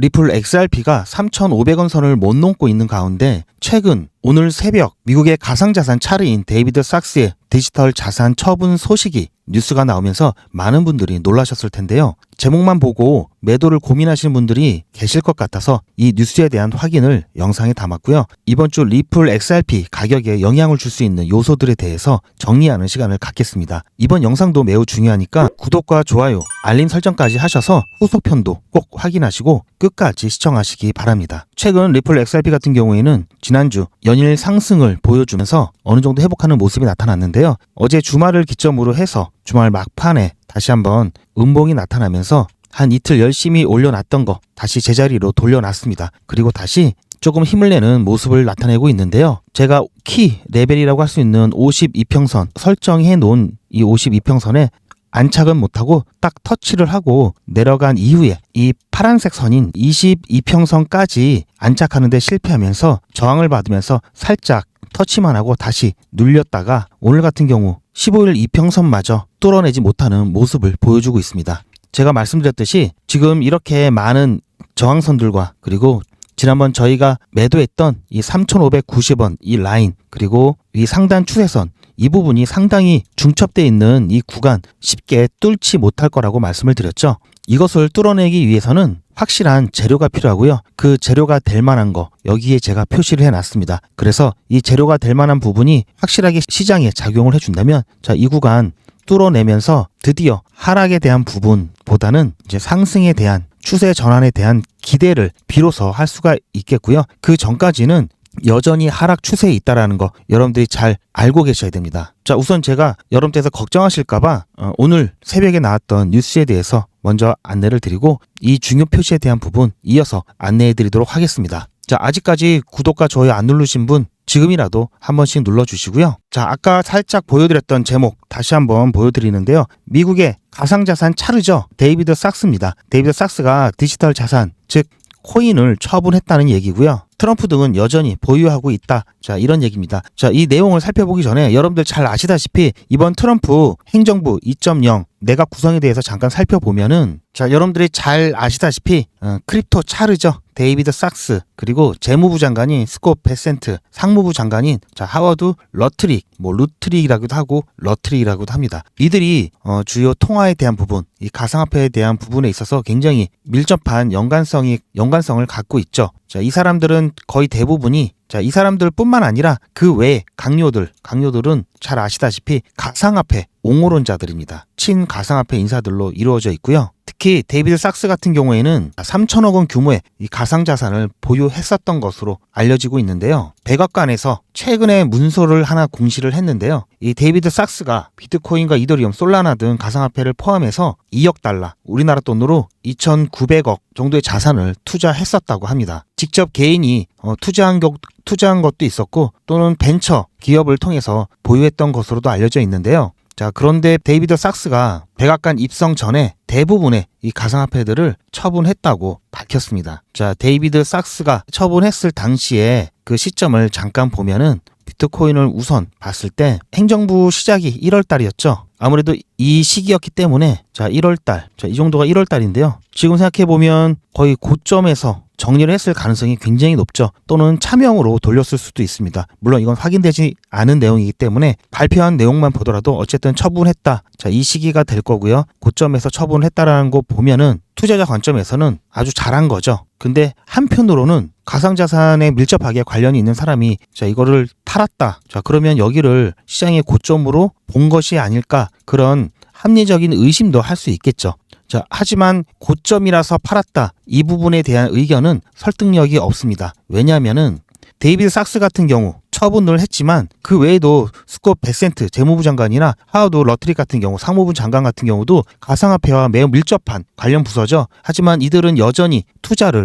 리플 XRP가 3,500원 선을 못 넘고 있는 가운데 최근 오늘 새벽 미국의 가상자산 차르인 데이비드 sak스의 디지털 자산 처분 소식이 뉴스가 나오면서 많은 분들이 놀라셨을 텐데요. 제목만 보고 매도를 고민하시는 분들이 계실 것 같아서 이 뉴스에 대한 확인을 영상에 담았고요. 이번 주 리플 XRP 가격에 영향을 줄 수 있는 요소들에 대해서 정리하는 시간을 갖겠습니다. 이번 영상도 매우 중요하니까 구독과 좋아요, 알림 설정까지 하셔서 후속편도 꼭 확인하시고 끝까지 시청하시기 바랍니다. 최근 리플 XRP 같은 경우에는 지난주 연일 상승을 보여주면서 어느 정도 회복하는 모습이 나타났는데요. 어제 주말을 기점으로 해서 주말 막판에 다시 한번 음봉이 나타나면서 한 이틀 열심히 올려놨던 거 다시 제자리로 돌려놨습니다. 그리고 다시 조금 힘을 내는 모습을 나타내고 있는데요. 제가 키 레벨이라고 할 수 있는 52평선 설정해 놓은 이 52평선에 안착은 못하고 딱 터치를 하고 내려간 이후에 이 파란색 선인 22평선까지 안착하는 데 실패하면서 저항을 받으면서 살짝 터치만 하고 다시 눌렸다가 오늘 같은 경우 15일 이평선마저 뚫어내지 못하는 모습을 보여주고 있습니다. 제가 말씀드렸듯이 지금 이렇게 많은 저항선들과 그리고 지난번 저희가 매도했던 이 3,590원 이 라인 그리고 이 상단 추세선 이 부분이 상당히 중첩되어 있는 이 구간 쉽게 뚫지 못할 거라고 말씀을 드렸죠. 이것을 뚫어내기 위해서는 확실한 재료가 필요하고요. 그 재료가 될 만한 거 여기에 제가 표시를 해놨습니다. 그래서 이 재료가 될 만한 부분이 확실하게 시장에 작용을 해준다면 자, 이 구간 뚫어내면서 드디어 하락에 대한 부분보다는 이제 상승에 대한 추세 전환에 대한 기대를 비로소 할 수가 있겠고요. 그 전까지는 여전히 하락 추세에 있다라는 거 여러분들이 잘 알고 계셔야 됩니다. 자, 우선 제가 여러분들께서 걱정하실까봐 오늘 새벽에 나왔던 뉴스에 대해서 먼저 안내를 드리고 이 중요 표시에 대한 부분 이어서 안내해 드리도록 하겠습니다. 자, 아직까지 구독과 좋아요 안 누르신 분 지금이라도 한 번씩 눌러주시고요. 자, 아까 살짝 보여드렸던 제목 다시 한번 보여드리는데요. 미국의 가상자산 차르죠. 데이비드 sak스입니다. 데이비드 sak스가 디지털 자산 즉 코인을 처분했다는 얘기고요. 트럼프 등은 여전히 보유하고 있다. 자, 이런 얘기입니다. 자, 이 내용을 살펴보기 전에 여러분들 잘 아시다시피 이번 트럼프 행정부 2.0 내각 구성에 대해서 잠깐 살펴보면은 자, 여러분들이 잘 아시다시피 크립토 차르죠. 데이비드 sak스 그리고 재무부 장관인 스콧 베센트 상무부 장관인 자, 하워드 러트릭 루트릭이라고도 하고 러트릭이라고도 합니다. 이들이 주요 통화에 대한 부분 이 가상화폐에 대한 부분에 있어서 굉장히 밀접한 연관성을 갖고 있죠. 자, 이 사람들은 거의 대부분이 자, 이 사람들뿐만 아니라 그 외에 강요들은 잘 아시다시피 가상화폐 옹호론자들입니다. 친가상화폐 인사들로 이루어져 있고요. 특히 데이비드 sak스 같은 경우에는 3천억 원 규모의 이 가상자산을 보유했었던 것으로 알려지고 있는데요. 백악관에서 최근에 문서를 하나 공시를 했는데요. 이 데이비드 sak스가 비트코인과 이더리움, 솔라나 등 가상화폐를 포함해서 2억 달러, 우리나라 돈으로 2,900억 정도의 자산을 투자했었다고 합니다. 직접 개인이 투자한 것도 있었고 또는 벤처 기업을 통해서 보유했던 것으로도 알려져 있는데요. 자, 그런데 데이비드 sak스가 백악관 입성 전에 대부분의 이 가상화폐들을 처분했다고 밝혔습니다. 자, 데이비드 sak스가 처분했을 당시에 그 시점을 잠깐 보면은 비트코인을 우선 봤을 때 행정부 시작이 1월 달이었죠. 아무래도 이 시기였기 때문에 자, 1월 달. 자, 이 정도가 1월 달인데요. 지금 생각해 보면 거의 고점에서 정리를 했을 가능성이 굉장히 높죠. 또는 차명으로 돌렸을 수도 있습니다. 물론 이건 확인되지 않은 내용이기 때문에 발표한 내용만 보더라도 어쨌든 처분했다. 자, 이 시기가 될 거고요. 고점에서 처분했다라는 거 보면은 투자자 관점에서는 아주 잘한 거죠. 근데 한편으로는 가상자산에 밀접하게 관련이 있는 사람이 자, 이거를 팔았다. 자, 그러면 여기를 시장의 고점으로 본 것이 아닐까 그런 합리적인 의심도 할 수 있겠죠. 자, 하지만 고점이라서 팔았다. 이 부분에 대한 의견은 설득력이 없습니다. 왜냐하면은 데이비드 sak스 같은 경우 처분을 했지만 그 외에도 스콧 베센트 재무부 장관이나 하워드 러트릭 같은 경우 상무부 장관 같은 경우도 가상화폐와 매우 밀접한 관련 부서죠. 하지만 이들은 여전히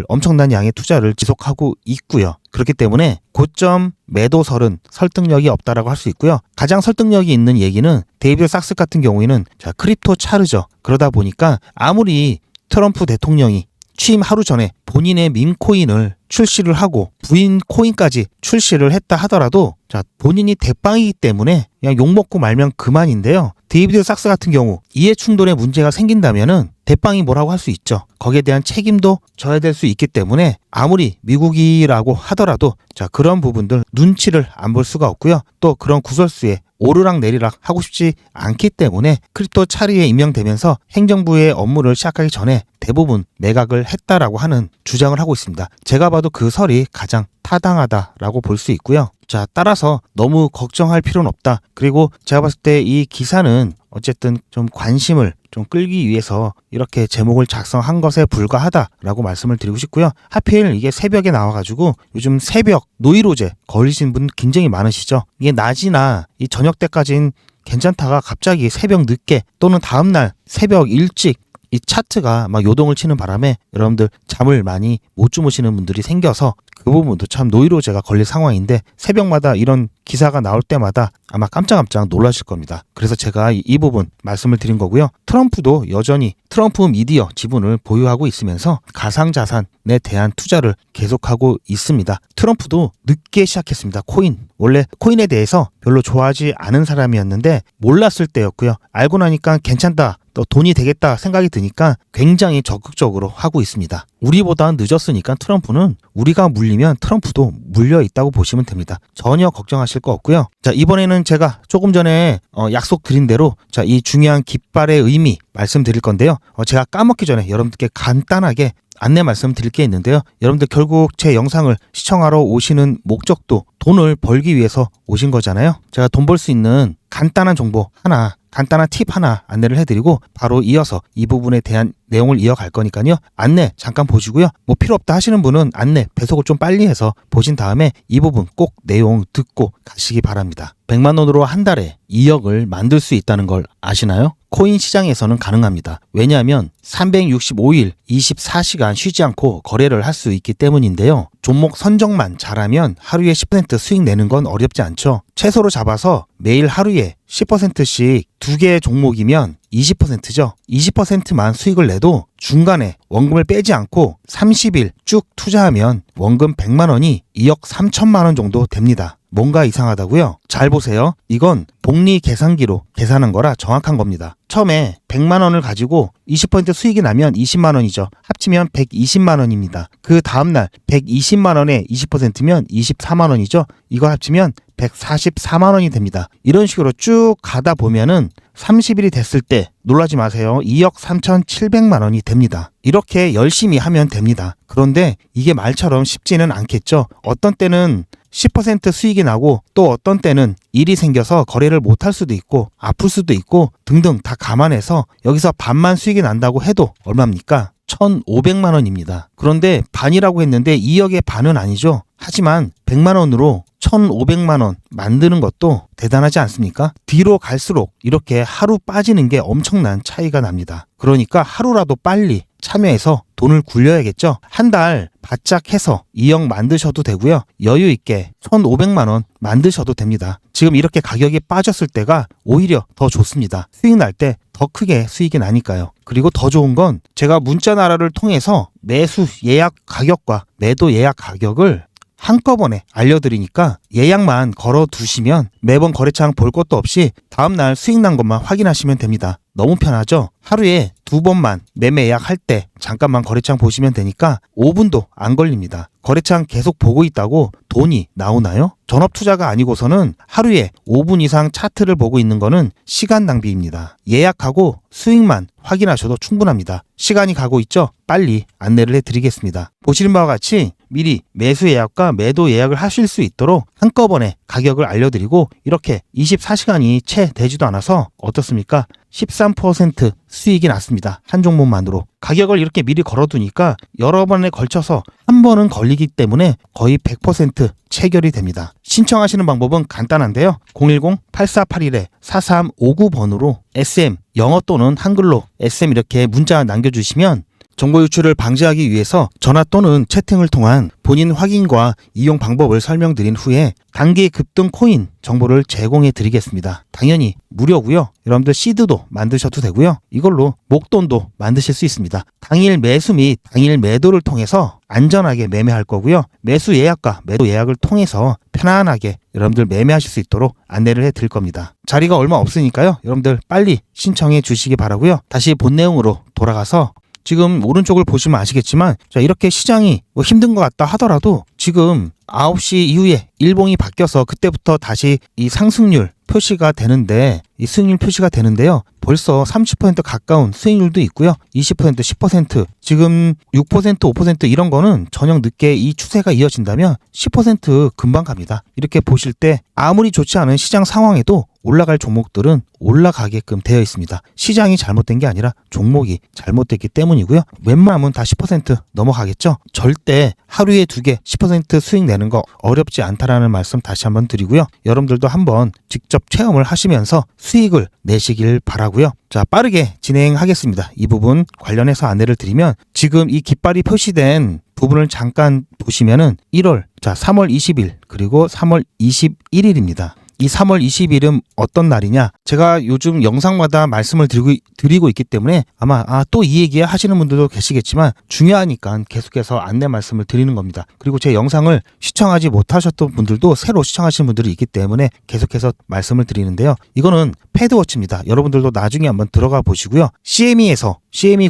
엄청난 양의 투자를 지속하고 있고요. 그렇기 때문에 고점 매도설은 설득력이 없다라고 할 수 있고요. 가장 설득력이 있는 얘기는 데이비드 sak스 같은 경우에는 자, 크립토 차르죠. 그러다 보니까 아무리 트럼프 대통령이 취임 하루 전에 본인의 밈코인을 출시를 하고 부인 코인까지 출시를 했다 하더라도 자, 본인이 대빵이기 때문에 그냥 욕먹고 말면 그만인데요. 데이비드 삭스 같은 경우 이해 충돌에 문제가 생긴다면은 대빵이 뭐라고 할 수 있죠. 거기에 대한 책임도 져야 될 수 있기 때문에 아무리 미국이라고 하더라도 자 그런 부분들 눈치를 안 볼 수가 없고요. 또 그런 구설수에 오르락 내리락 하고 싶지 않기 때문에 크리프토 차리에 임명되면서 행정부의 업무를 시작하기 전에 대부분 매각을 했다라고 하는 주장을 하고 있습니다. 제가 봐도 그 설이 가장 타당하다라고 볼 수 있고요. 자, 따라서 너무 걱정할 필요는 없다. 그리고 제가 봤을 때 이 기사는 어쨌든 좀 관심을 좀 끌기 위해서 이렇게 제목을 작성한 것에 불과하다라고 말씀을 드리고 싶고요. 하필 이게 새벽에 나와가지고 요즘 새벽 노이로제 걸리신 분 굉장히 많으시죠. 이게 낮이나 이 저녁 때까지는 괜찮다가 갑자기 새벽 늦게 또는 다음날 새벽 일찍 이 차트가 막 요동을 치는 바람에 여러분들 잠을 많이 못 주무시는 분들이 생겨서 그 부분도 참 노이로제가 걸릴 상황인데 새벽마다 이런 기사가 나올 때마다 아마 깜짝깜짝 놀라실 겁니다. 그래서 제가 이 부분 말씀을 드린 거고요. 트럼프도 여전히 트럼프 미디어 지분을 보유하고 있으면서 가상자산에 대한 투자를 계속하고 있습니다. 트럼프도 늦게 시작했습니다. 코인. 원래 코인에 대해서 별로 좋아하지 않은 사람이었는데 몰랐을 때였고요. 알고 나니까 괜찮다. 또 돈이 되겠다 생각이 드니까 굉장히 적극적으로 하고 있습니다. 우리보다 늦었으니까 트럼프는 우리가 물리면 트럼프도 물려 있다고 보시면 됩니다. 전혀 걱정하실 거 없고요. 자, 이번에는 제가 조금 전에 약속드린 대로 자, 이 중요한 깃발의 의미 말씀드릴 건데요. 제가 까먹기 전에 여러분들께 간단하게 안내 말씀드릴 게 있는데요. 여러분들 결국 제 영상을 시청하러 오시는 목적도 돈을 벌기 위해서 오신 거잖아요. 제가 돈 벌 수 있는 간단한 정보 하나, 간단한 팁 하나 안내를 해드리고 바로 이어서 이 부분에 대한 내용을 이어갈 거니까요. 안내 잠깐 보시고요. 뭐 필요 없다 하시는 분은 안내 배속을 좀 빨리 해서 보신 다음에 이 부분 꼭 내용 듣고 가시기 바랍니다. 100만 원으로 한 달에 2억을 만들 수 있다는 걸 아시나요? 코인 시장에서는 가능합니다. 왜냐하면 365일 24시간 쉬지 않고 거래를 할 수 있기 때문인데요. 종목 선정만 잘하면 하루에 10% 수익 내는 건 어렵지 않죠. 최소로 잡아서 매일 하루에 10%씩 2개의 종목이면 20%죠. 20%만 수익을 내도 중간에 원금을 빼지 않고 30일 쭉 투자하면 원금 100만 원이 2억 3천만 원 정도 됩니다. 뭔가 이상하다고요? 잘 보세요. 이건 복리 계산기로 계산한 거라 정확한 겁니다. 처음에 100만 원을 가지고 20% 수익이 나면 20만 원이죠. 합치면 120만 원입니다. 그 다음날 120만 원에 20%면 24만 원이죠. 이걸 합치면 144만 원이 됩니다. 이런 식으로 쭉 가다 보면은 30일이 됐을 때 놀라지 마세요. 2억 3,700만 원이 됩니다. 이렇게 열심히 하면 됩니다. 그런데 이게 말처럼 쉽지는 않겠죠. 어떤 때는 10% 수익이 나고 또 어떤 때는 일이 생겨서 거래를 못할 수도 있고 아플 수도 있고 등등 다 감안해서 여기서 반만 수익이 난다고 해도 얼마입니까? 1,500만 원입니다. 그런데 반이라고 했는데 2억의 반은 아니죠. 하지만 100만 원으로 1,500만 원 만드는 것도 대단하지 않습니까? 뒤로 갈수록 이렇게 하루 빠지는 게 엄청난 차이가 납니다. 그러니까 하루라도 빨리 참여해서 돈을 굴려야겠죠. 한 달 바짝 해서 2억 만드셔도 되고요. 여유 있게 1,500만 원 만드셔도 됩니다. 지금 이렇게 가격이 빠졌을 때가 오히려 더 좋습니다. 수익 날 때 더 크게 수익이 나니까요. 그리고 더 좋은 건 제가 문자나라를 통해서 매수 예약 가격과 매도 예약 가격을 한꺼번에 알려드리니까 예약만 걸어두시면 매번 거래창 볼 것도 없이 다음날 수익 난 것만 확인하시면 됩니다. 너무 편하죠? 하루에 2번만 매매 예약할 때 잠깐만 거래창 보시면 되니까 5분도 안 걸립니다. 거래창 계속 보고 있다고 돈이 나오나요? 전업투자가 아니고서는 하루에 5분 이상 차트를 보고 있는 거는 시간 낭비입니다. 예약하고 수익만 확인하셔도 충분합니다. 시간이 가고 있죠? 빨리 안내를 해드리겠습니다. 보시는 바와 같이 미리 매수 예약과 매도 예약을 하실 수 있도록 한꺼번에 가격을 알려드리고 이렇게 24시간이 채 되지도 않아서 어떻습니까? 13% 수익이 났습니다. 한 종목만으로. 가격을 이렇게 미리 걸어두니까 여러 번에 걸쳐서 한 번은 걸리기 때문에 거의 100% 체결이 됩니다. 신청하시는 방법은 간단한데요. 010-8481-4359번으로 SM 영어 또는 한글로 SM 이렇게 문자 남겨주시면 정보 유출을 방지하기 위해서 전화 또는 채팅을 통한 본인 확인과 이용 방법을 설명드린 후에 단기 급등 코인 정보를 제공해 드리겠습니다. 당연히 무료고요. 여러분들 시드도 만드셔도 되고요. 이걸로 목돈도 만드실 수 있습니다. 당일 매수 및 당일 매도를 통해서 안전하게 매매할 거고요. 매수 예약과 매도 예약을 통해서 편안하게 여러분들 매매하실 수 있도록 안내를 해드릴 겁니다. 자리가 얼마 없으니까요. 여러분들 빨리 신청해 주시기 바라고요. 다시 본 내용으로 돌아가서 지금 오른쪽을 보시면 아시겠지만 자, 이렇게 시장이 뭐 힘든 것 같다 하더라도 지금 9시 이후에 일봉이 바뀌어서 그때부터 다시 이 상승률 표시가 되는데 이 수익률 표시가 되는데요. 벌써 30% 가까운 수익률도 있고요. 20%, 10%, 지금 6%, 5% 이런 거는 저녁 늦게 이 추세가 이어진다면 10% 금방 갑니다. 이렇게 보실 때 아무리 좋지 않은 시장 상황에도 올라갈 종목들은 올라가게끔 되어 있습니다. 시장이 잘못된 게 아니라 종목이 잘못됐기 때문이고요. 웬만하면 다 10% 넘어가겠죠. 절대 하루에 2개 10% 수익 내는 거 어렵지 않다라는 말씀 다시 한번 드리고요. 여러분들도 한번 직접 체험을 하시면서 수익을 내시길 바라고요. 자, 빠르게 진행하겠습니다. 이 부분 관련해서 안내를 드리면 지금 이 깃발이 표시된 부분을 잠깐 보시면은 1월, 자 3월 20일 그리고 3월 21일입니다. 이 3월 20일은 어떤 날이냐? 제가 요즘 영상마다 말씀을 드리고 있기 때문에 아마 또 이 얘기 하시는 분들도 계시겠지만 중요하니까 계속해서 안내 말씀을 드리는 겁니다. 그리고 제 영상을 시청하지 못하셨던 분들도 새로 시청하시는 분들이 있기 때문에 계속해서 말씀을 드리는데요. 이거는 패드워치입니다. 여러분들도 나중에 한번 들어가 보시고요. CME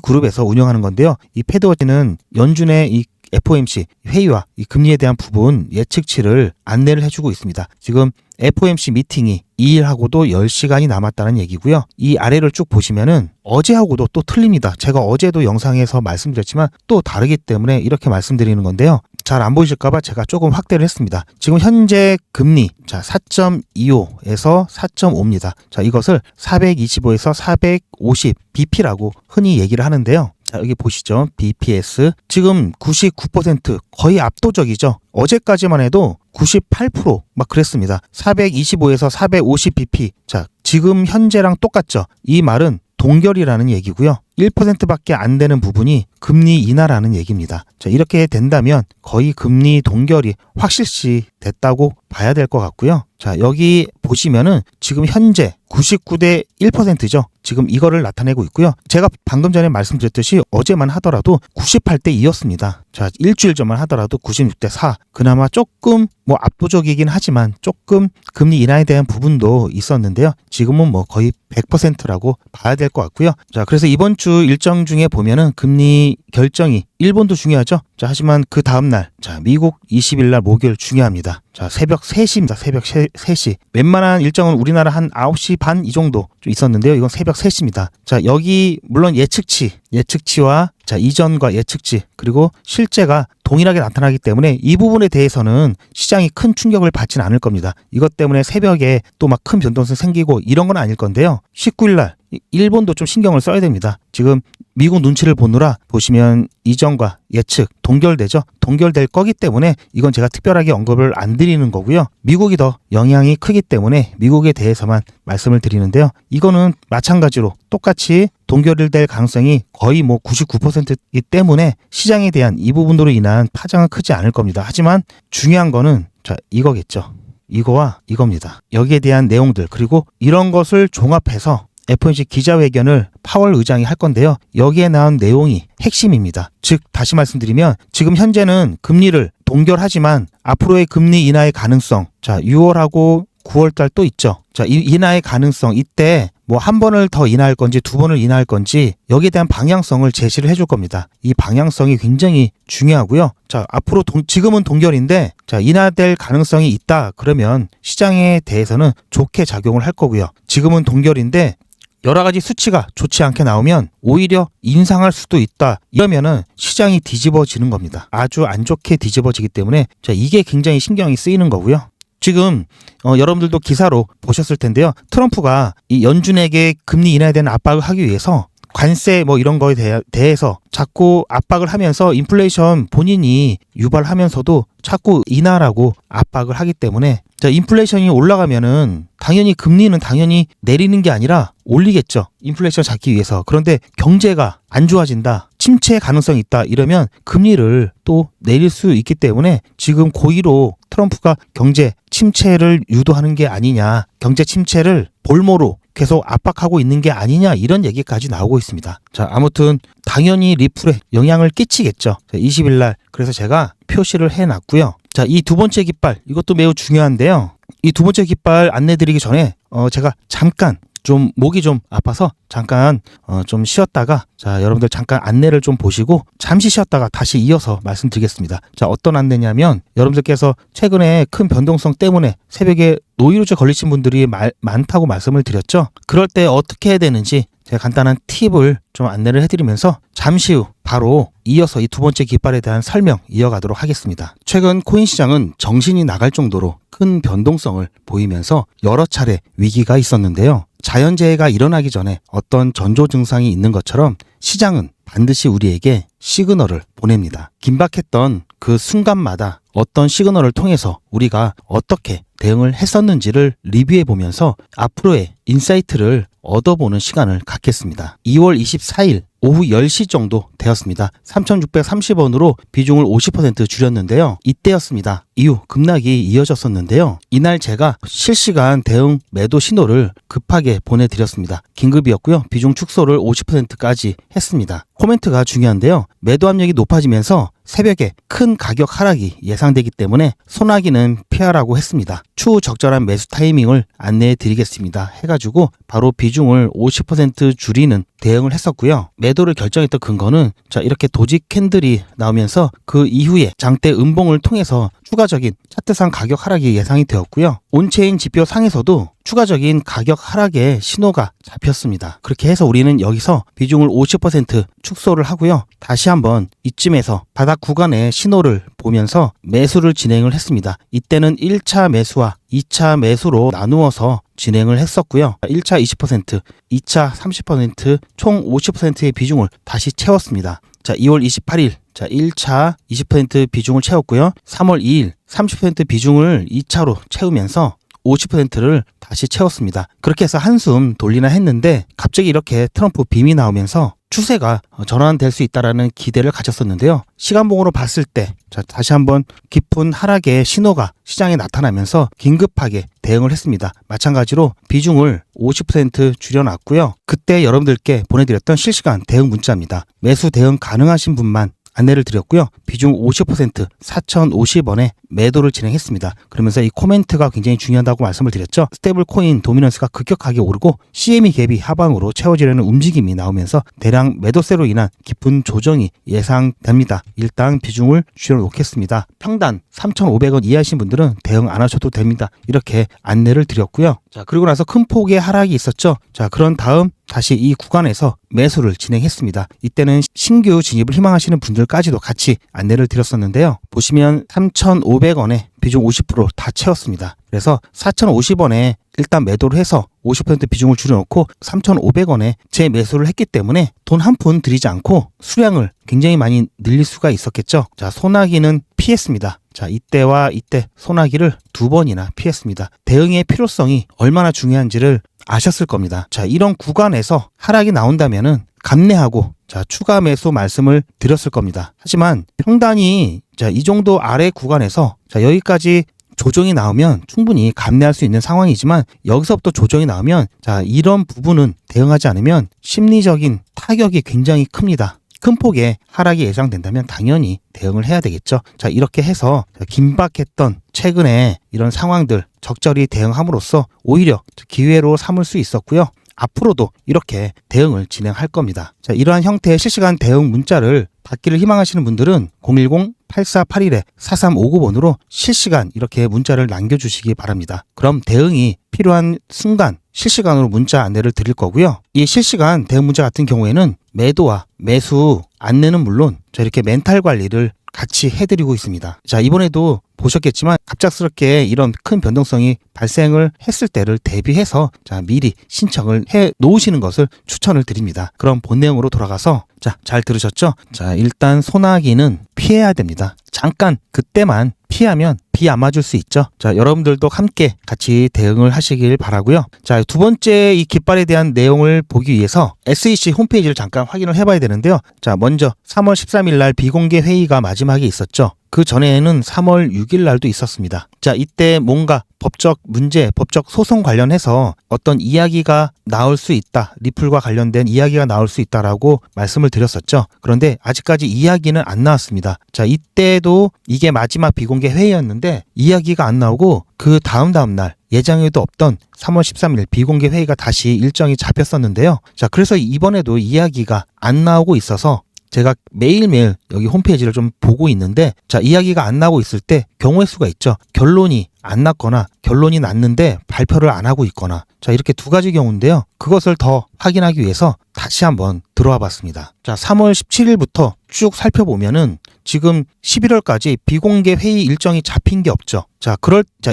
그룹에서 운영하는 건데요. 이 패드워치는 연준의 이 FOMC 회의와 이 금리에 대한 부분 예측치를 안내를 해주고 있습니다. 지금 FOMC 미팅이 2일하고도 10시간이 남았다는 얘기고요. 이 아래를 쭉 보시면은 어제하고도 또 틀립니다. 제가 어제도 영상에서 말씀드렸지만 또 다르기 때문에 이렇게 말씀드리는 건데요. 잘 안 보이실까봐 제가 조금 확대를 했습니다. 지금 현재 금리 자 4.25에서 4.5입니다. 자 이것을 425에서 450 BP라고 흔히 얘기를 하는데요. 자, 여기 보시죠. BPS. 지금 99% 거의 압도적이죠. 어제까지만 해도 98% 그랬습니다. 425에서 450 BP. 자, 지금 현재랑 똑같죠. 이 말은 동결이라는 얘기고요. 1%밖에 안 되는 부분이 금리 인하라는 얘기입니다. 자, 이렇게 된다면 거의 금리 동결이 확실시 됐다고 봐야 될 것 같고요. 자, 여기 보시면은 지금 현재 99대 1%죠. 지금 이거를 나타내고 있고요. 제가 방금 전에 말씀드렸듯이 어제만 하더라도 98대 2였습니다. 자, 일주일 전만 하더라도 96대 4. 그나마 조금 압도적이긴 하지만 조금 금리 인하에 대한 부분도 있었는데요. 지금은 거의 100%라고 봐야 될 것 같고요. 자, 그래서 이번 주 일정 중에 보면은 금리 결정이 일본도 중요하죠. 자, 하지만 그 다음날 자 미국 20일 날 목요일 중요합니다. 자, 새벽 3시입니다. 새벽 3시. 웬만한 일정은 우리나라 한 9시 반 이 정도 좀 있었는데요. 이건 새벽 3시입니다. 자, 여기 물론 예측치와 자 이전과 예측치 그리고 실제가 동일하게 나타나기 때문에 이 부분에 대해서는 시장이 큰 충격을 받지는 않을 겁니다. 이것 때문에 새벽에 또 큰 변동성 생기고 이런 건 아닐 건데요. 19일 날 일본도 좀 신경을 써야 됩니다. 지금 미국 눈치를 보느라 보시면 이전과 예측 동결되죠. 동결될 거기 때문에 이건 제가 특별하게 언급을 안 드리는 거고요. 미국이 더 영향이 크기 때문에 미국에 대해서만 말씀을 드리는데요. 이거는 마찬가지로 똑같이 동결될 가능성이 거의 99%이기 때문에 시장에 대한 이 부분으로 인한 파장은 크지 않을 겁니다. 하지만 중요한 거는 자 이거겠죠. 이거와 이겁니다. 여기에 대한 내용들 그리고 이런 것을 종합해서 FOMC 기자회견을 파월 의장이 할 건데요. 여기에 나온 내용이 핵심입니다. 즉 다시 말씀드리면 지금 현재는 금리를 동결하지만 앞으로의 금리 인하의 가능성 자 6월하고 9월달 또 있죠. 자, 이 인하의 가능성 이때 한 번을 더 인하할 건지 두 번을 인하할 건지 여기에 대한 방향성을 제시를 해줄 겁니다. 이 방향성이 굉장히 중요하고요. 자, 앞으로 지금은 동결인데 자 인하될 가능성이 있다 그러면 시장에 대해서는 좋게 작용을 할 거고요. 지금은 동결인데 여러 가지 수치가 좋지 않게 나오면 오히려 인상할 수도 있다. 이러면은 시장이 뒤집어지는 겁니다. 아주 안 좋게 뒤집어지기 때문에 자 이게 굉장히 신경이 쓰이는 거고요. 지금 여러분들도 기사로 보셨을 텐데요. 트럼프가 이 연준에게 금리 인하에 대한 압박을 하기 위해서 관세 이런 거에 대해서 자꾸 압박을 하면서 인플레이션 본인이 유발하면서도 자꾸 인하라고 압박을 하기 때문에 자 인플레이션이 올라가면은 당연히 금리는 당연히 내리는 게 아니라 올리겠죠. 인플레이션 잡기 위해서. 그런데 경제가 안 좋아진다. 침체 가능성이 있다. 이러면 금리를 또 내릴 수 있기 때문에 지금 고의로 트럼프가 경제 침체를 유도하는 게 아니냐. 경제 침체를 볼모로 계속 압박하고 있는 게 아니냐 이런 얘기까지 나오고 있습니다. 자, 아무튼 당연히 리플에 영향을 끼치겠죠. 20일 날 그래서 제가 표시를 해놨고요. 자, 이 두 번째 깃발 이것도 매우 중요한데요. 이 두 번째 깃발 안내드리기 전에 제가 잠깐 좀 목이 좀 아파서 잠깐 좀 쉬었다가 자 여러분들 잠깐 안내를 좀 보시고 잠시 쉬었다가 다시 이어서 말씀드리겠습니다. 자, 어떤 안내냐면 여러분들께서 최근에 큰 변동성 때문에 새벽에 노이로제 걸리신 분들이 많다고 말씀을 드렸죠. 그럴 때 어떻게 해야 되는지 제가 간단한 팁을 좀 안내를 해드리면서 잠시 후 바로 이어서 이 두 번째 깃발에 대한 설명 이어가도록 하겠습니다. 최근 코인 시장은 정신이 나갈 정도로 큰 변동성을 보이면서 여러 차례 위기가 있었는데요. 자연재해가 일어나기 전에 어떤 전조 증상이 있는 것처럼 시장은 반드시 우리에게 시그널을 보냅니다. 긴박했던 그 순간마다 어떤 시그널을 통해서 우리가 어떻게 대응을 했었는지를 리뷰해 보면서 앞으로의 인사이트를 얻어보는 시간을 갖겠습니다. 2월 24일 오후 10시 정도 되었습니다. 3,630원으로 비중을 50% 줄였는데요. 이때였습니다. 이후 급락이 이어졌었는데요. 이날 제가 실시간 대응 매도 신호를 급하게 보내드렸습니다. 긴급이었고요. 비중 축소를 50%까지 했습니다. 코멘트가 중요한데요. 매도 압력이 높아지면서 새벽에 큰 가격 하락이 예상되기 때문에 소나기는 피하라고 했습니다. 추후 적절한 매수 타이밍을 안내해 드리겠습니다. 해가지고 바로 비중을 50% 줄이는 대응을 했었고요. 매도를 결정했던 근거는 자 이렇게 도지 캔들이 나오면서 그 이후에 장대 음봉을 통해서 추가적인 차트상 가격 하락이 예상이 되었고요. 온체인 지표 상에서도 추가적인 가격 하락의 신호가 잡혔습니다. 그렇게 해서 우리는 여기서 비중을 50% 축소를 하고요. 다시 한번 이쯤에서 바닥 구간의 신호를 보면서 매수를 진행을 했습니다. 이때는 1차 매수와 2차 매수로 나누어서 진행을 했었고요. 1차 20%, 2차 30%, 총 50%의 비중을 다시 채웠습니다. 자, 2월 28일 자 1차 20% 비중을 채웠고요. 3월 2일 30% 비중을 2차로 채우면서 50%를 다시 채웠습니다. 그렇게 해서 한숨 돌리나 했는데 갑자기 이렇게 트럼프 빔이 나오면서 추세가 전환될 수 있다라는 기대를 가졌었는데요. 시간봉으로 봤을 때 자, 다시 한번 깊은 하락의 신호가 시장에 나타나면서 긴급하게 대응을 했습니다. 마찬가지로 비중을 50% 줄여놨고요. 그때 여러분들께 보내드렸던 실시간 대응 문자입니다. 매수 대응 가능하신 분만 안내를 드렸고요. 비중 50% 4,050원에 매도를 진행했습니다. 그러면서 이 코멘트가 굉장히 중요하다고 말씀을 드렸죠. 스테이블 코인 도미넌스가 급격하게 오르고 CME 갭이 하방으로 채워지려는 움직임이 나오면서 대량 매도세로 인한 깊은 조정이 예상됩니다. 일단 비중을 줄여놓겠습니다. 평단 3,500원 이하이신 분들은 대응 안 하셔도 됩니다. 이렇게 안내를 드렸고요. 자, 그리고 나서 큰 폭의 하락이 있었죠. 자, 그런 다음 다시 이 구간에서 매수를 진행했습니다. 이때는 신규 진입을 희망하시는 분들까지도 같이 안내를 드렸었는데요. 보시면 3,500원에 비중 50% 다 채웠습니다. 그래서 4,050원에 일단 매도를 해서 50% 비중을 줄여놓고 3,500원에 재매수를 했기 때문에 돈 한 푼 들이지 않고 수량을 굉장히 많이 늘릴 수가 있었겠죠. 자, 소나기는 피했습니다. 자, 이때와 이때 소나기를 2번이나 피했습니다. 대응의 필요성이 얼마나 중요한지를 아셨을 겁니다. 자, 이런 구간에서 하락이 나온다면은 감내하고 자, 추가 매수 말씀을 드렸을 겁니다. 하지만 평단이 자, 이 정도 아래 구간에서 자, 여기까지 조정이 나오면 충분히 감내할 수 있는 상황이지만 여기서부터 조정이 나오면 자, 이런 부분은 대응하지 않으면 심리적인 타격이 굉장히 큽니다. 큰 폭의 하락이 예상된다면 당연히 대응을 해야 되겠죠. 자, 이렇게 해서 긴박했던 최근에 이런 상황들 적절히 대응함으로써 오히려 기회로 삼을 수 있었고요. 앞으로도 이렇게 대응을 진행할 겁니다. 자, 이러한 형태의 실시간 대응 문자를 받기를 희망하시는 분들은 010-8481-4359번으로 실시간 이렇게 문자를 남겨주시기 바랍니다. 그럼 대응이 필요한 순간 실시간으로 문자 안내를 드릴 거고요. 이 실시간 대응 문자 같은 경우에는 매도와 매수 안내는 물론 저 이렇게 멘탈 관리를 같이 해드리고 있습니다. 자, 이번에도 보셨겠지만 갑작스럽게 이런 큰 변동성이 발생을 했을 때를 대비해서 자, 미리 신청을 해 놓으시는 것을 추천을 드립니다. 그럼 본 내용으로 돌아가서 자, 잘 들으셨죠? 자, 일단 소나기는 피해야 됩니다. 잠깐 그때만 피하면 비 안 맞을 수 있죠. 자, 여러분들도 함께 같이 대응을 하시길 바라고요. 자, 두 번째 이 깃발에 대한 내용을 보기 위해서 SEC 홈페이지를 잠깐 확인을 해봐야 되는데요. 자, 먼저 3월 13일 날 비공개 회의가 마지막에 있었죠. 그 전에는 3월 6일 날도 있었습니다. 자, 이때 뭔가 법적 문제, 법적 소송 관련해서 어떤 이야기가 나올 수 있다. 리플과 관련된 이야기가 나올 수 있다라고 말씀을 드렸었죠. 그런데 아직까지 이야기는 안 나왔습니다. 자, 이때도 이게 마지막 비공개 회의였는데 이야기가 안 나오고 그 다음 날 예정에도 없던 3월 13일 비공개 회의가 다시 일정이 잡혔었는데요. 자, 그래서 이번에도 이야기가 안 나오고 있어서 제가 매일매일 여기 홈페이지를 좀 보고 있는데, 자, 이야기가 안 나오고 있을 때 경우의 수가 있죠. 결론이 안 났거나 결론이 났는데 발표를 안 하고 있거나, 자, 이렇게 두 가지 경우인데요. 그것을 더 확인하기 위해서 다시 한번 들어와 봤습니다. 자, 3월 17일부터 쭉 살펴보면은 지금 11월까지 비공개 회의 일정이 잡힌 게 없죠. 자,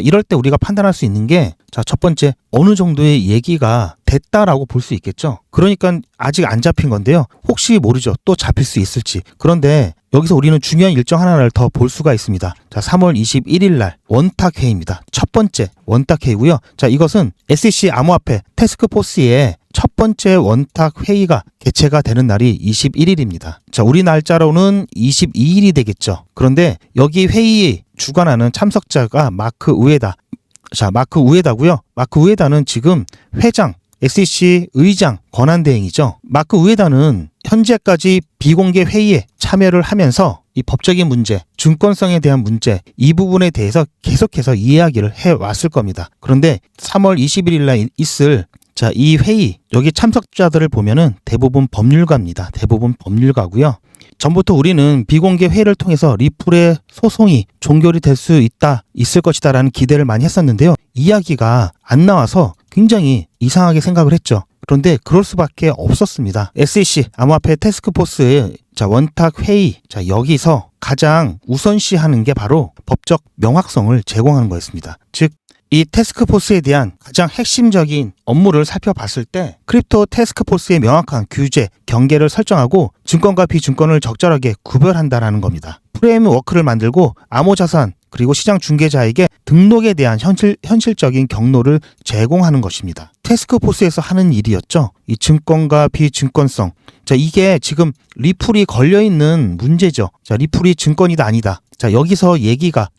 이럴 때 우리가 판단할 수 있는 게, 자, 첫 번째, 어느 정도의 얘기가 됐다라고 볼 수 있겠죠. 그러니까 아직 안 잡힌 건데요. 혹시 모르죠. 또 잡힐 수 있을지. 그런데 여기서 우리는 중요한 일정 하나를 더 볼 수가 있습니다. 자, 3월 21일 날 원탁 회의입니다. 첫 번째 원탁 회의고요. 자, 이것은 SEC 암호화폐 태스크포스의 첫 번째 원탁 회의가 개최가 되는 날이 21일입니다. 자, 우리 날짜로는 22일이 되겠죠. 그런데 여기 회의에 주관하는 참석자가 마크 우에다. 자, 마크 우에다고요. 마크 우에다는 지금 회장, SEC 의장 권한대행이죠. 마크 우에다는 현재까지 비공개 회의에 참여를 하면서 이 법적인 문제, 증권성에 대한 문제, 이 부분에 대해서 계속해서 이야기를 해왔을 겁니다. 그런데 3월 21일 날 있을, 자, 이 회의, 여기 참석자들을 보면은 대부분 법률가입니다. 대부분 법률가고요. 전부터 우리는 비공개 회의를 통해서 리플의 소송이 종결이 될 수 있을 것이다라는 기대를 많이 했었는데요. 이야기가 안 나와서 굉장히 이상하게 생각을 했죠. 그런데 그럴 수밖에 없었습니다. SEC 암호화폐 태스크포스의 원탁 회의, 자, 여기서 가장 우선시하는 게 바로 법적 명확성을 제공하는 거였습니다. 즉, 이 태스크포스에 대한 가장 핵심적인 업무를 살펴봤을 때 크립토 태스크포스의 명확한 규제, 경계를 설정하고 증권과 비증권을 적절하게 구별한다라는 겁니다. 프레임워크를 만들고 암호자산 그리고 시장 중개자에게 등록에 대한 현실적인 경로를 제공하는 것입니다. 태스크포스에서 하는 일이었죠. 이 증권과 비증권성. 자, 이게 지금 리플이 걸려있는 문제죠. 자, 리플이 증권이다 아니다. 자, 여기서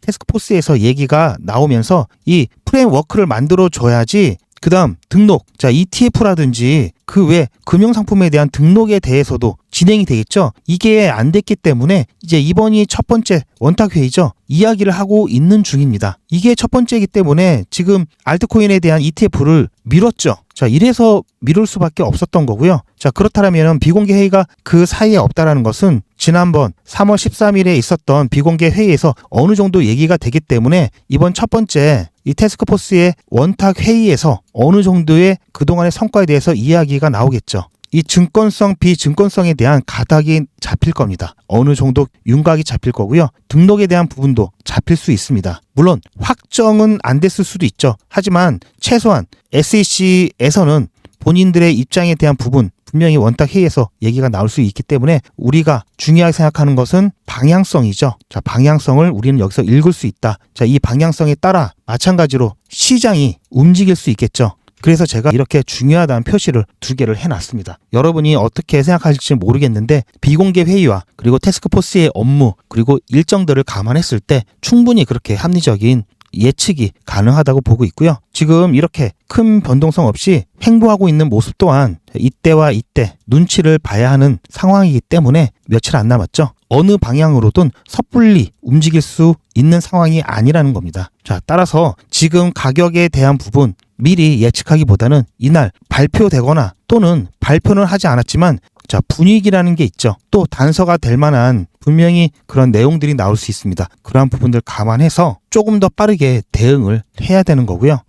태스크포스에서 얘기가 나오면서 이 프레임워크를 만들어줘야지 그 다음 등록, 자, ETF라든지 그 외 금융상품에 대한 등록에 대해서도 진행이 되겠죠. 이게 안 됐기 때문에 이제 이번이 첫 번째 원탁회의죠. 이야기를 하고 있는 중입니다. 이게 첫 번째이기 때문에 지금 알트코인에 대한 ETF를 미뤘죠. 자, 이래서 미룰 수밖에 없었던 거고요. 자, 그렇다면 비공개 회의가 그 사이에 없다라는 것은 지난번 3월 13일에 있었던 비공개 회의에서 어느 정도 얘기가 되기 때문에 이번 첫 번째 이 태스크포스의 원탁 회의에서 어느 정도의 그동안의 성과에 대해서 이야기가 나오겠죠. 이 증권성, 비증권성에 대한 가닥이 잡힐 겁니다. 어느 정도 윤곽이 잡힐 거고요. 등록에 대한 부분도 잡힐 수 있습니다. 물론 확정은 안 됐을 수도 있죠. 하지만 최소한 SEC에서는 본인들의 입장에 대한 부분 분명히 원탁 회의에서 얘기가 나올 수 있기 때문에 우리가 중요하게 생각하는 것은 방향성이죠. 자, 방향성을 우리는 여기서 읽을 수 있다. 자, 이 방향성에 따라 마찬가지로 시장이 움직일 수 있겠죠. 그래서 제가 이렇게 중요하다는 표시를 2개를 해놨습니다. 여러분이 어떻게 생각하실지 모르겠는데 비공개 회의와 그리고 태스크포스의 업무 그리고 일정들을 감안했을 때 충분히 그렇게 합리적인 예측이 가능하다고 보고 있고요. 지금 이렇게 큰 변동성 없이 횡보하고 있는 모습 또한 이때와 이때 눈치를 봐야 하는 상황이기 때문에 며칠 안 남았죠. 어느 방향으로든 섣불리 움직일 수 있는 상황이 아니라는 겁니다. 자, 따라서 지금 가격에 대한 부분 미리 예측하기보다는 이날 발표되거나 또는 발표는 하지 않았지만 자, 분위기라는 게 있죠. 또 단서가 될 만한 분명히 그런 내용들이 나올 수 있습니다. 그러한 부분들 감안해서 조금 더 빠르게 대응을 해야 되는 거고요.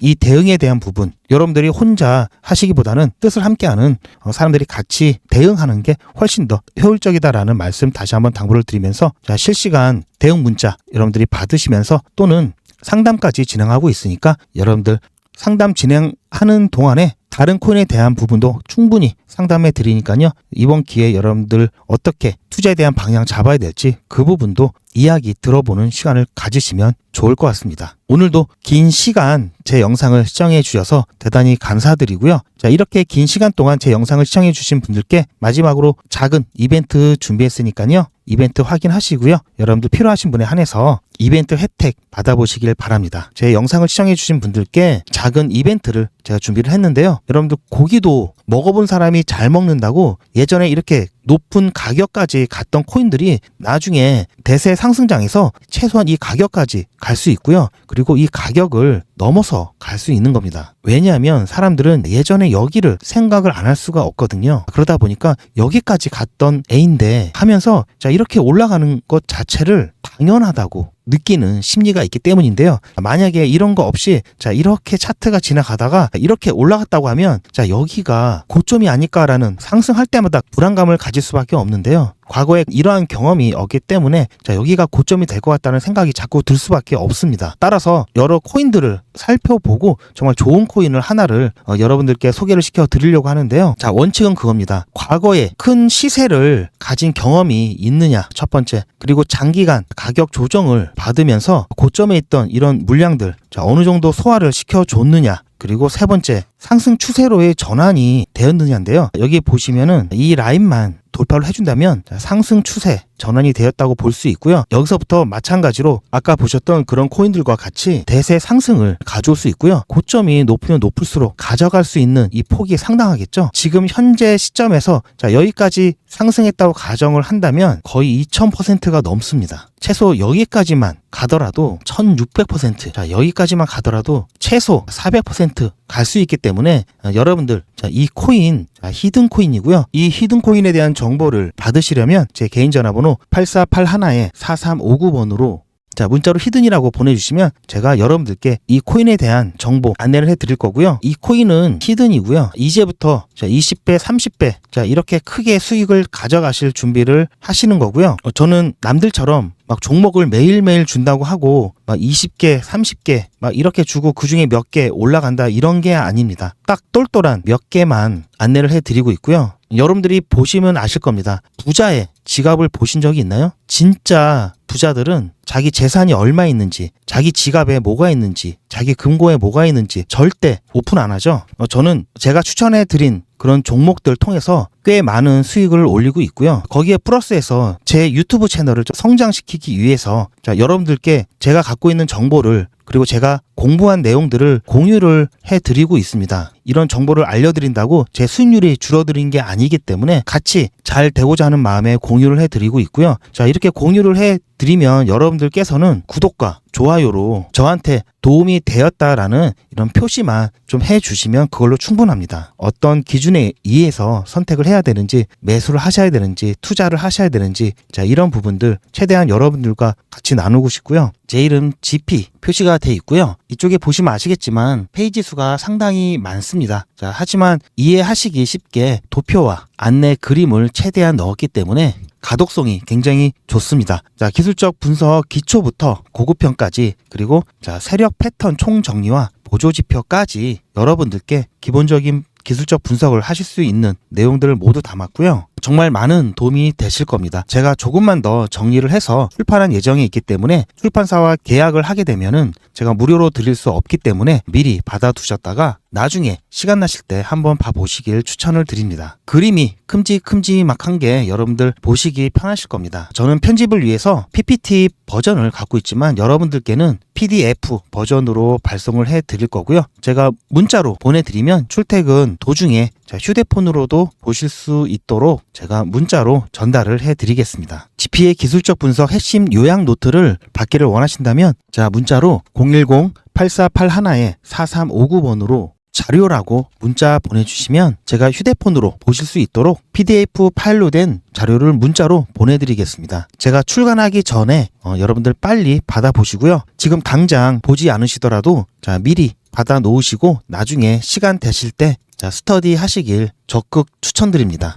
이 대응에 대한 부분 여러분들이 혼자 하시기보다는 뜻을 함께하는 사람들이 같이 대응하는 게 훨씬 더 효율적이다라는 말씀 다시 한번 당부를 드리면서 자, 실시간 대응 문자 여러분들이 받으시면서 또는 상담까지 진행하고 있으니까 여러분들 상담 진행하는 동안에 다른 코인에 대한 부분도 충분히 상담해 드리니까요. 이번 기회에 여러분들 어떻게 투자에 대한 방향 잡아야 될지 그 부분도 이야기 들어보는 시간을 가지시면 좋을 것 같습니다. 오늘도 긴 시간 제 영상을 시청해 주셔서 대단히 감사드리고요. 자, 이렇게 긴 시간 동안 제 영상을 시청해 주신 분들께 마지막으로 작은 이벤트 준비했으니까요. 이벤트 확인하시고요. 여러분들 필요하신 분에 한해서 이벤트 혜택 받아보시길 바랍니다. 제 영상을 시청해주신 분들께 작은 이벤트를 제가 준비를 했는데요. 여러분들 고기도 먹어본 사람이 잘 먹는다고 예전에 이렇게 높은 가격까지 갔던 코인들이 나중에 대세 상승장에서 최소한 이 가격까지 갈 수 있고요. 그리고 이 가격을 넘어서 갈 수 있는 겁니다. 왜냐하면 사람들은 예전에 여기를 생각을 안 할 수가 없거든요. 그러다 보니까 여기까지 갔던 A인데 하면서 자 이렇게 올라가는 것 자체를 당연하다고 느끼는 심리가 있기 때문인데요. 만약에 이런 거 없이 자 이렇게 차트가 지나가다가 이렇게 올라갔다고 하면 자 여기가 고점이 아닐까라는 상승할 때마다 불안감을 가질 수밖에 없는데요. 과거에 이러한 경험이 없기 때문에 자 여기가 고점이 될 것 같다는 생각이 자꾸 들 수밖에 없습니다. 따라서 여러 코인들을 살펴보고 정말 좋은 코인을 하나를 여러분들께 소개를 시켜 드리려고 하는데요. 자 원칙은 그겁니다. 과거에 큰 시세를 가진 경험이 있느냐 첫 번째, 그리고 장기간 가격 조정을 받으면서 고점에 있던 이런 물량들 자 어느 정도 소화를 시켜줬느냐, 그리고 세 번째 상승 추세로의 전환이 되었느냐인데요. 여기 보시면은 이 라인만 돌파를 해준다면 상승 추세 전환이 되었다고 볼 수 있고요. 여기서부터 마찬가지로 아까 보셨던 그런 코인들과 같이 대세 상승을 가져올 수 있고요. 고점이 높으면 높을수록 가져갈 수 있는 이 폭이 상당하겠죠. 지금 현재 시점에서 자 여기까지 상승했다고 가정을 한다면 거의 2000%가 넘습니다. 최소 여기까지만 가더라도 1600%, 자 여기까지만 가더라도 최소 400% 갈 수 있기 때문에 여러분들 자 이 코인 히든 코인이고요. 이 히든 코인에 대한 정보를 받으시려면 제 개인 전화번호 8481-4359번으로 자 문자로 히든이라고 보내주시면 제가 여러분들께 이 코인에 대한 정보 안내를 해드릴 거고요. 이 코인은 히든이고요. 이제부터 자 20배, 30배 자 이렇게 크게 수익을 가져가실 준비를 하시는 거고요. 저는 남들처럼 막 종목을 매일매일 준다고 하고 막 20개, 30개 막 이렇게 주고 그중에 몇 개 올라간다 이런 게 아닙니다. 딱 똘똘한 몇 개만 안내를 해드리고 있고요. 여러분들이 보시면 아실 겁니다. 부자의 지갑을 보신 적이 있나요? 진짜 부자들은 자기 재산이 얼마 있는지, 자기 지갑에 뭐가 있는지, 자기 금고에 뭐가 있는지 절대 오픈 안 하죠. 저는 제가 추천해드린 그런 종목들 통해서 꽤 많은 수익을 올리고 있고요. 거기에 플러스해서 제 유튜브 채널을 성장시키기 위해서 자 여러분들께 제가 갖고 있는 정보를 그리고 제가 공부한 내용들을 공유를 해드리고 있습니다. 이런 정보를 알려드린다고 제 수익률이 줄어드는 게 아니기 때문에 같이 잘 되고자 하는 마음에 공유를 해드리고 있고요. 자 이렇게 공유를 해드리면 여러분들께서는 구독과 좋아요로 저한테 도움이 되었다라는 이런 표시만 좀 해주시면 그걸로 충분합니다. 어떤 기준에 의해서 선택을 해야 되는지, 매수를 하셔야 되는지, 투자를 하셔야 되는지 자 이런 부분들 최대한 여러분들과 같이 나누고 싶고요. 제 이름 GP 표시가 돼 있고요. 이쪽에 보시면 아시겠지만 페이지 수가 상당히 많습니다. 자 하지만 이해하시기 쉽게 도표와 안내 그림을 최대한 넣었기 때문에 가독성이 굉장히 좋습니다. 자, 기술적 분석 기초부터 고급형까지 그리고 자, 세력 패턴 총정리와 보조지표까지 여러분들께 기본적인 기술적 분석을 하실 수 있는 내용들을 모두 담았고요. 정말 많은 도움이 되실 겁니다. 제가 조금만 더 정리를 해서 출판할 예정이 있기 때문에 출판사와 계약을 하게 되면은 제가 무료로 드릴 수 없기 때문에 미리 받아두셨다가 나중에 시간 나실 때 한번 봐보시길 추천을 드립니다. 그림이 큼직큼직한 게 여러분들 보시기 편하실 겁니다. 저는 편집을 위해서 PPT 버전을 갖고 있지만 여러분들께는 PDF 버전으로 발송을 해 드릴 거고요. 제가 문자로 보내드리면 출퇴근 도중에 휴대폰으로도 보실 수 있도록 제가 문자로 전달을 해드리겠습니다. GP의 기술적 분석 핵심 요약 노트를 받기를 원하신다면 자 문자로 010-8481-4359번으로 자료라고 문자 보내주시면 제가 휴대폰으로 보실 수 있도록 PDF 파일로 된 자료를 문자로 보내드리겠습니다. 제가 출간하기 전에 여러분들 빨리 받아보시고요. 지금 당장 보지 않으시더라도 자 미리 받아 놓으시고 나중에 시간 되실 때 자 스터디 하시길 적극 추천드립니다.